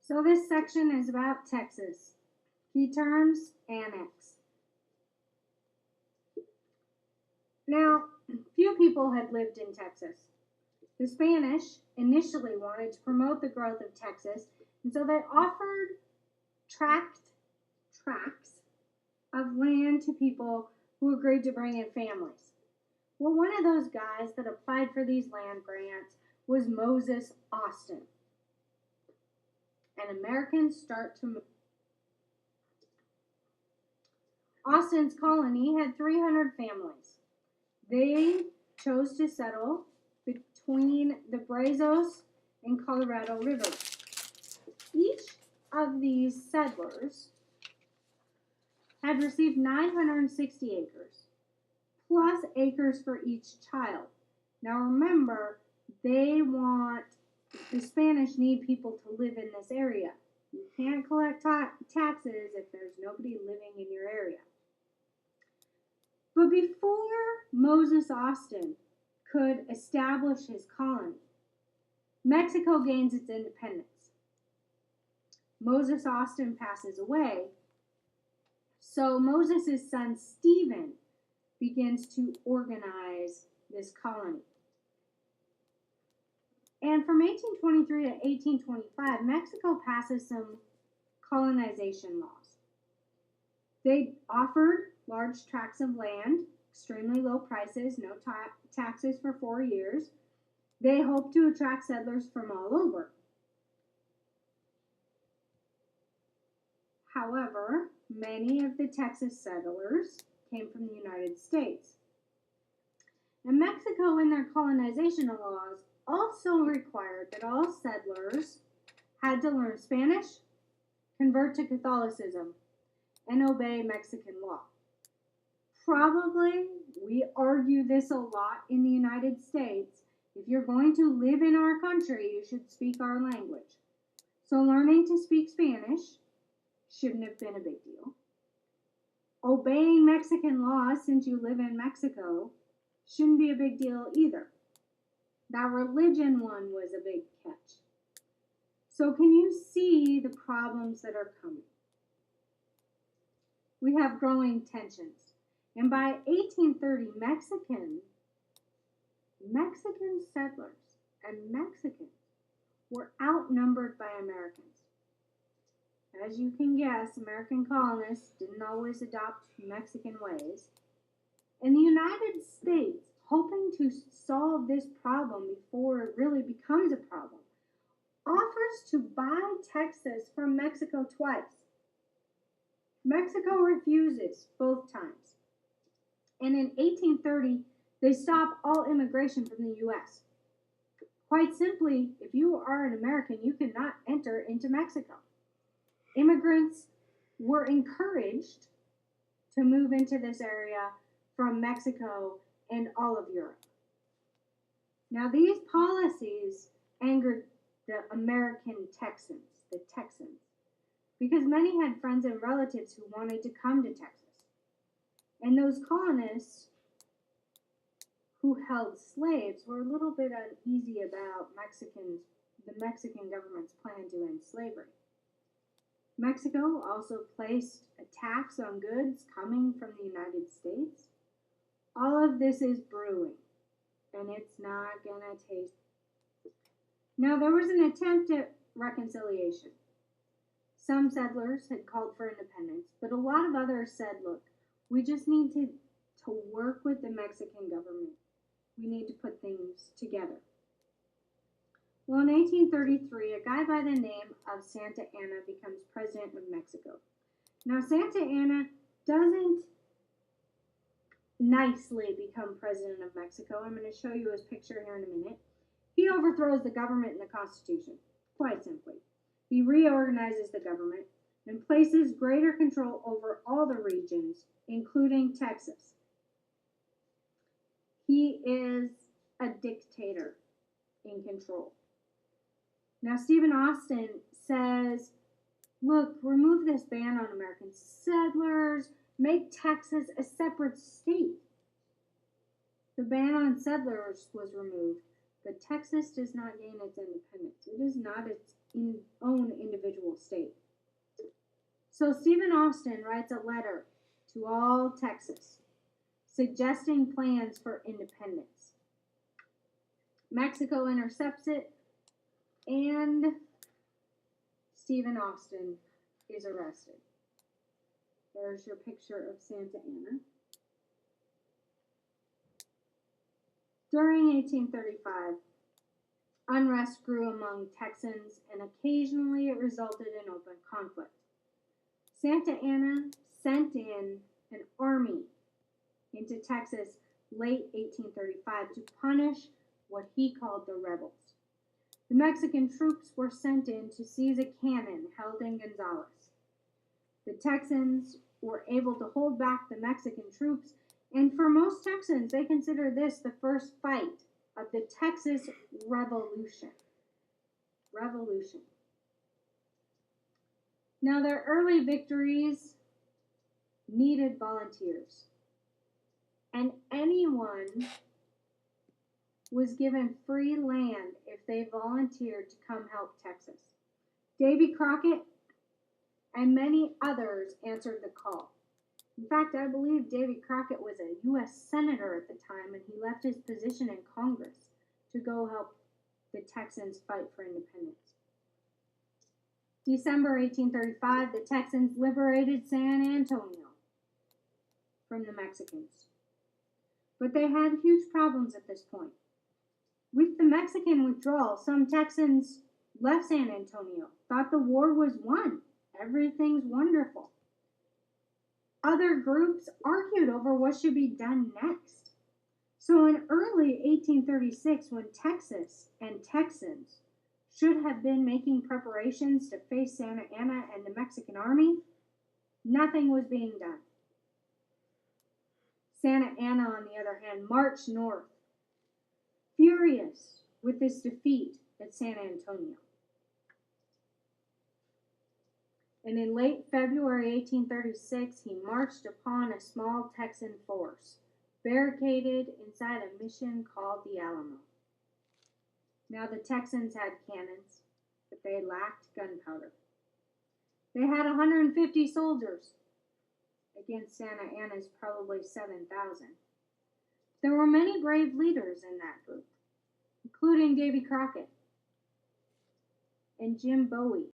So this section is about Texas. Key terms, annex. Now, few people had lived in Texas. The Spanish initially wanted to promote the growth of Texas, and so they offered tracts of land to people who agreed to bring in families. Well, one of those guys that applied for these land grants was Moses Austin. And Americans start to move. Austin's colony had 300 families. They chose to settle between the Brazos and Colorado rivers. Each of these settlers had received 960 acres, plus acres for each child. Now remember, the Spanish need people to live in this area. You can't collect taxes if there's nobody living in your area. But before Moses Austin could establish his colony, Mexico gains its independence. Moses Austin passes away, so Moses' son Stephen begins to organize this colony. And from 1823 to 1825, Mexico passes some colonization laws. They offered large tracts of land, extremely low prices, no taxes for 4 years. They hoped to attract settlers from all over. However, many of the Texas settlers came from the United States. And Mexico, in their colonization laws, also required that all settlers had to learn Spanish, convert to Catholicism, and obey Mexican law. Probably, we argue this a lot in the United States. If you're going to live in our country, you should speak our language. So learning to speak Spanish shouldn't have been a big deal. Obeying Mexican laws since you live in Mexico shouldn't be a big deal either. That religion one was a big catch. So can you see the problems that are coming? We have growing tensions. And by 1830, Mexican settlers and Mexicans were outnumbered by Americans. As you can guess, American colonists didn't always adopt Mexican ways. And the United States, hoping to solve this problem before it really becomes a problem, offers to buy Texas from Mexico twice. Mexico refuses both times. And in 1830, they stop all immigration from the U.S. Quite simply, if you are an American, you cannot enter into Mexico. Immigrants were encouraged to move into this area from Mexico and all of Europe. Now, these policies angered the American Texans, because many had friends and relatives who wanted to come to Texas. And those colonists who held slaves were a little bit uneasy about the Mexican government's plan to end slavery. Mexico also placed a tax on goods coming from the United States. All of this is brewing, and it's not going to taste. Now, there was an attempt at reconciliation. Some settlers had called for independence, but a lot of others said, look, we just need to work with the Mexican government. We need to put things together. Well, in 1833, a guy by the name of Santa Anna becomes president of Mexico. Now, Santa Anna doesn't nicely become president of Mexico. I'm going to show you his picture here in a minute. He overthrows the government and the Constitution, quite simply. He reorganizes the government and places greater control over all the regions, including Texas. He is a dictator in control. Now, Stephen Austin says, look, remove this ban on American settlers, make Texas a separate state. The ban on settlers was removed, but Texas does not gain its independence. It is not its own individual state. So Stephen Austin writes a letter to all Texas suggesting plans for independence. Mexico intercepts it, and Stephen Austin is arrested. There's your picture of Santa Ana. During 1835, unrest grew among Texans, and occasionally it resulted in open conflict. Santa Anna sent in an army into Texas late 1835 to punish what he called the rebels. The Mexican troops were sent in to seize a cannon held in Gonzales. The Texans were able to hold back the Mexican troops, and for most Texans, they consider this the first fight of the Texas Revolution. Now, their early victories needed volunteers, and anyone was given free land if they volunteered to come help Texas. Davy Crockett and many others answered the call. In fact, I believe Davy Crockett was a U.S. Senator at the time, and he left his position in Congress to go help the Texans fight for independence. December 1835, the Texans liberated San Antonio from the Mexicans. But they had huge problems at this point. With the Mexican withdrawal, some Texans left San Antonio, thought the war was won. Everything's wonderful. Other groups argued over what should be done next. So in early 1836, when Texas and Texans should have been making preparations to face Santa Anna and the Mexican army, nothing was being done. Santa Anna, on the other hand, marched north, furious with this defeat at San Antonio. And in late February 1836, he marched upon a small Texan force, barricaded inside a mission called the Alamo. Now, the Texans had cannons, but they lacked gunpowder. They had 150 soldiers against Santa Anna's probably 7,000. There were many brave leaders in that group, including Davy Crockett and Jim Bowie.